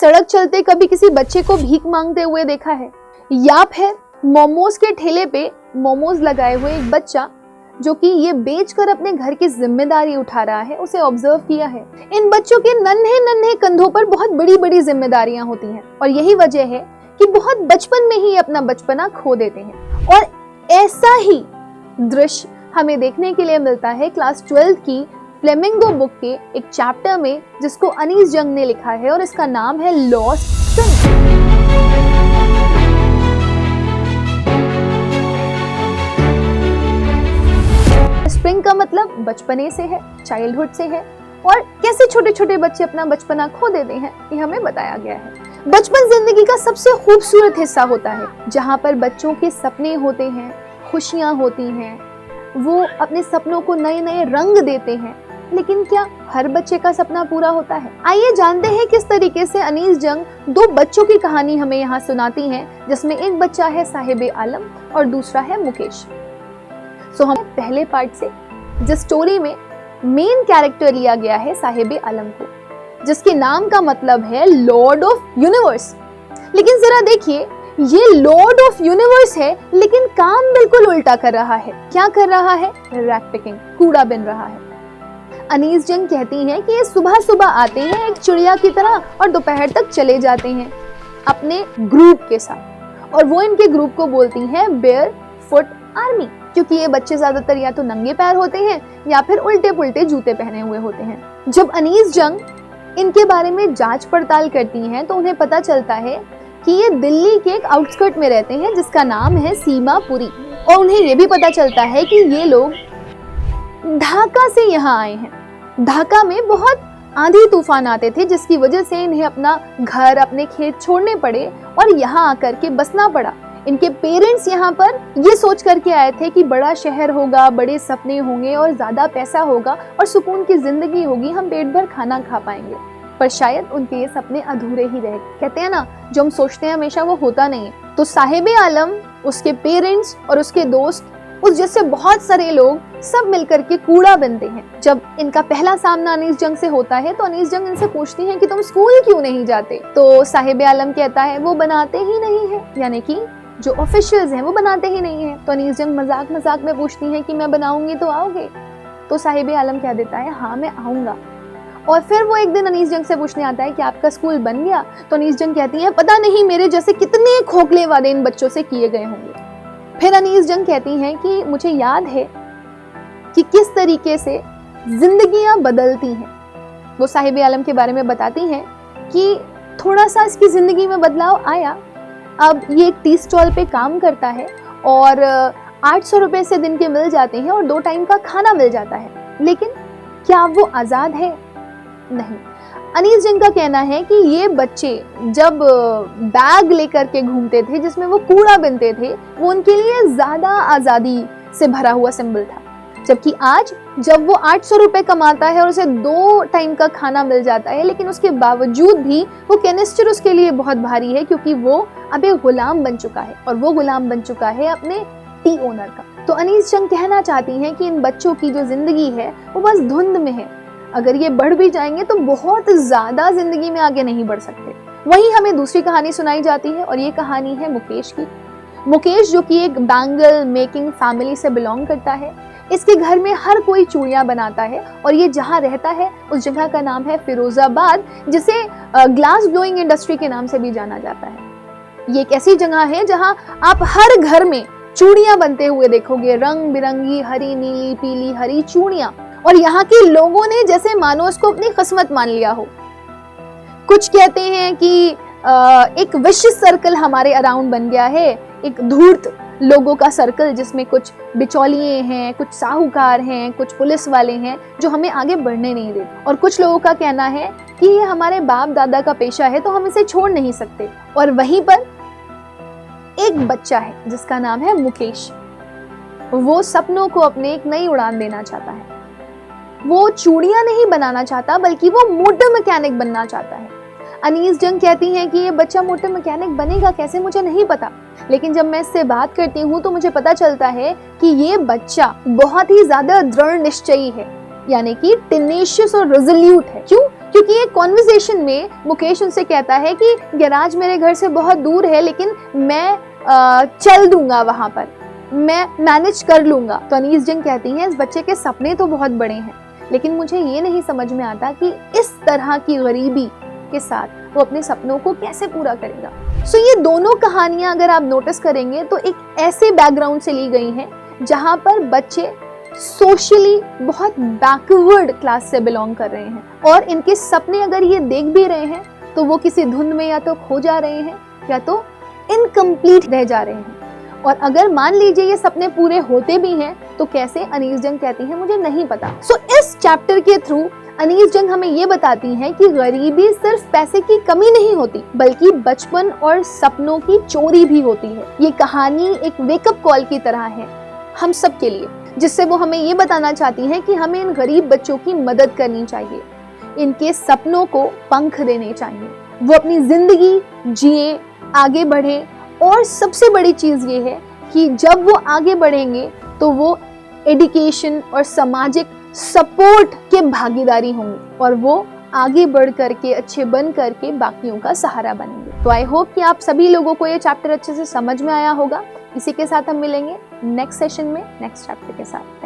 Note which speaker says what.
Speaker 1: सड़क चलते कभी किसी बच्चे को भीख मांगते हुए देखा है? या फिर मोमोज के ठेले पे मोमोज लगाए हुए एक बच्चा जो कि ये बेचकर अपने घर की जिम्मेदारी उठा रहा है, उसे ऑब्जर्व किया है? इन बच्चों के नन्हे नन्हे कंधों पर बहुत बड़ी बड़ी जिम्मेदारियां होती हैं और यही वजह है कि बहुत बचपन में ही अपना बचपना खो देते हैं। और ऐसा ही दृश्य हमें देखने के लिए मिलता है क्लास 12 की फ्लेमिंगो बुक के एक चैप्टर में, जिसको अनीस जंग ने लिखा है और इसका नाम है लॉस्ट स्प्रिंग। स्प्रिंग का मतलब बचपने से है, चाइल्डहुड से है, और कैसे छोटे छोटे बच्चे अपना बचपना खो देते हैं ये हमें बताया गया है। बचपन जिंदगी का सबसे खूबसूरत हिस्सा होता है, जहाँ पर बच्चों के सपने होते हैं, खुशियाँ होती हैं, वो अपने सपनों को नए नए रंग देते हैं। लेकिन क्या हर बच्चे का सपना पूरा होता है? आइए जानते हैं किस तरीके से अनीस जंग दो बच्चों की कहानी हमें यहाँ सुनाती हैं, जिसमें एक बच्चा है साहिब आलम और दूसरा है मुकेश। हम पहले पार्ट से, जिस स्टोरी में मेन कैरेक्टर लिया गया है साहिब आलम को, जिसके नाम का मतलब है लॉर्ड ऑफ यूनिवर्स। लेकिन जरा देखिए, ये लॉर्ड ऑफ यूनिवर्स है लेकिन काम बिल्कुल उल्टा कर रहा है। क्या कर रहा है? रैक पिकिंग, कूड़ा बिन रहा है। अनीस जंग कहती हैं कि ये सुबह सुबह आते हैं एक चिड़िया की तरह और दोपहर तक चले जाते हैं अपने ग्रुप के साथ, और वो इनके ग्रुप को बोलती हैं बेयर फुट आर्मी, क्योंकि ये बच्चे ज्यादातर या तो नंगे पैर होते हैं या फिर उल्टे पुल्टे जूते पहने हुए होते हैं। जब अनीस जंग इनके बारे में जांच पड़ताल करती हैं तो उन्हें पता चलता है कि ये दिल्ली के एक आउटस्कर्ट में रहते हैं जिसका नाम है सीमापुरी, और उन्हें ये भी पता चलता है कि ये लोग ढाका से यहाँ आए हैं। ढाका में बहुत आंधी तूफान आते थे जिसकी वजह से इन्हें अपना घर, अपने खेत छोड़ने पड़े और यहाँ आकर के बसना पड़ा। इनके पेरेंट्स यहाँ पर ये सोच करके आए थे कि बड़ा शहर होगा, बड़े सपने होंगे और ज्यादा पैसा होगा और सुकून की जिंदगी होगी, हम पेट भर खाना खा पाएंगे। पर शायद उनके ये सपने अधूरे ही रहे। कहते हैं ना, जो हम सोचते हैं हमेशा वो होता नहीं है। तो साहिब आलम, उसके पेरेंट्स और उसके दोस्त, उस जैसे बहुत सारे लोग सब मिलकर के कूड़ा बनते हैं। जब इनका पहला सामना अनीस जंग से होता है तो अनीस जंग इनसे पूछती हैं कि तुम स्कूल क्यों नहीं जाते? तो साहिब आलम कहता है वो बनाते ही नहीं है, यानी कि जो ऑफिशियल्स हैं वो बनाते ही नहीं है। तो अनीस जंग मजाक मजाक में पूछती हैं कि मैं बनाऊंगी तो आओगे? तो साहिब आलम कह देता है हाँ मैं आऊंगा। और फिर वो एक दिन अनीस जंग से पूछने आता है कि आपका स्कूल बन गया? तो अनीस जंग कहती है पता नहीं मेरे जैसे कितने खोखले वादे इन बच्चों से किए गए होंगे। फिर अनीस जंग कहती हैं कि मुझे याद है कि किस तरीके से जिंदगियां बदलती हैं। वो साहिब आलम के बारे में बताती हैं कि थोड़ा सा इसकी जिंदगी में बदलाव आया। अब ये एक टी स्टॉल पे काम करता है और 800 रुपए से दिन के मिल जाते हैं और 2 टाइम का खाना मिल जाता है। लेकिन क्या वो आज़ाद है? नहीं। अनीस जंग का कहना है कि ये बच्चे जब बैग लेकर के घूमते थे जिसमें वो कूड़ा बिनते थे, वो उनके लिए ज़्यादा आज़ादी से भरा हुआ सिंबल था। जबकि आज जब वो 800 रुपए कमाता है और उसे 2 टाइम का खाना मिल जाता है, लेकिन उसके बावजूद भी वो कैनिस्टर उसके लिए बहुत भारी है, क्योंकि वो अब एक गुलाम बन चुका है और वो गुलाम बन चुका है अपने टी ओनर का। तो अनीस जंग कहना चाहती हैं कि इन बच्चों की जो जिंदगी है वो बस धुंध में है। अगर ये बढ़ भी जाएंगे तो बहुत ज्यादा जिंदगी में आगे नहीं बढ़ सकते। वहीं हमें दूसरी कहानी सुनाई जाती है और ये कहानी है मुकेश की। मुकेश जो कि एक बैंगल मेकिंग फैमिली से बिलोंग करता है। इसके घर में हर कोई चूड़ियां बनाता है और ये जहाँ रहता है उस जगह का नाम है फिरोजाबाद, जिसे ग्लास ब्लोइंग इंडस्ट्री के नाम से भी जाना जाता है। ये एक ऐसी जगह है जहाँ आप हर घर में चूड़ियां बनते हुए देखोगे, रंग बिरंगी हरी, नीली, पीली, हरी चूड़ियां। और यहाँ के लोगों ने जैसे मानो उसको अपनी किस्मत मान लिया हो। कुछ कहते हैं कि एक विशिष्ट सर्कल हमारे अराउंड बन गया है, एक धूर्त लोगों का सर्कल जिसमें कुछ बिचौलिए हैं, कुछ साहूकार हैं, कुछ पुलिस वाले हैं जो हमें आगे बढ़ने नहीं देते। और कुछ लोगों का कहना है कि ये हमारे बाप दादा का पेशा है तो हम इसे छोड़ नहीं सकते। और वहीं पर एक बच्चा है जिसका नाम है मुकेश। वो सपनों को अपने एक नई उड़ान देना चाहता है। वो चूड़ियां नहीं बनाना चाहता बल्कि वो मोटर मैकेनिक बनना चाहता है। अनीस जंग कहती हैं कि ये बच्चा मोटर मैकेनिक बनेगा कैसे मुझे नहीं पता, लेकिन जब मैं इससे बात करती हूँ तो मुझे पता चलता है कि ये बच्चा बहुत ही ज्यादा दृढ़ निश्चयी है, यानी कि टेनेशियस और रेजोल्यूट है। क्यों? क्योंकि ये कॉन्वर्सेशन में मुकेश उनसे कहता है कि गैराज मेरे घर से बहुत दूर है, लेकिन मैं चल दूंगा वहां पर, मैं मैनेज कर लूंगा। तो अनीस जंग कहती हैं इस बच्चे के सपने तो बहुत बड़े हैं, लेकिन मुझे ये नहीं समझ में आता कि इस तरह की गरीबी के साथ वो अपने सपनों को कैसे पूरा करेगा। सो ये दोनों कहानियां अगर आप नोटिस करेंगे तो एक ऐसे बैकग्राउंड से ली गई हैं जहां पर बच्चे सोशली बहुत बैकवर्ड क्लास से बिलोंग कर रहे हैं, और इनके सपने अगर ये देख भी रहे हैं तो वो किसी धुंध में या तो खो जा रहे हैं या तो इनकम्प्लीट रह जा रहे हैं। और अगर मान लीजिए ये सपने पूरे होते भी हैं तो कैसे, अनीस जंग कहती हैं मुझे नहीं पता। सो इस चैप्टर के थ्रू अनीस जंग हमें ये बताती हैं कि गरीबी सिर्फ पैसे की कमी नहीं होती, बल्कि बचपन और सपनों की चोरी भी होती है। ये कहानी एक वेकअप कॉल की तरह है हम सब के लिए, जिससे वो हमें ये बताना चाहती हैं कि हमें इन गरीब बच्चों की मदद करनी चाहिए, इनके सपनों को पंख देने चाहिए, वो अपनी जिंदगी जिए, आगे बढ़े। और सबसे बड़ी चीज ये है कि जब वो आगे बढ़ेंगे तो वो एजुकेशन और सामाजिक सपोर्ट के भागीदारी होंगे और वो आगे बढ़ करके अच्छे बन करके बाकियों का सहारा बनेंगे। तो आई होप कि आप सभी लोगों को ये चैप्टर अच्छे से समझ में आया होगा। इसी के साथ हम मिलेंगे नेक्स्ट सेशन में नेक्स्ट चैप्टर के साथ।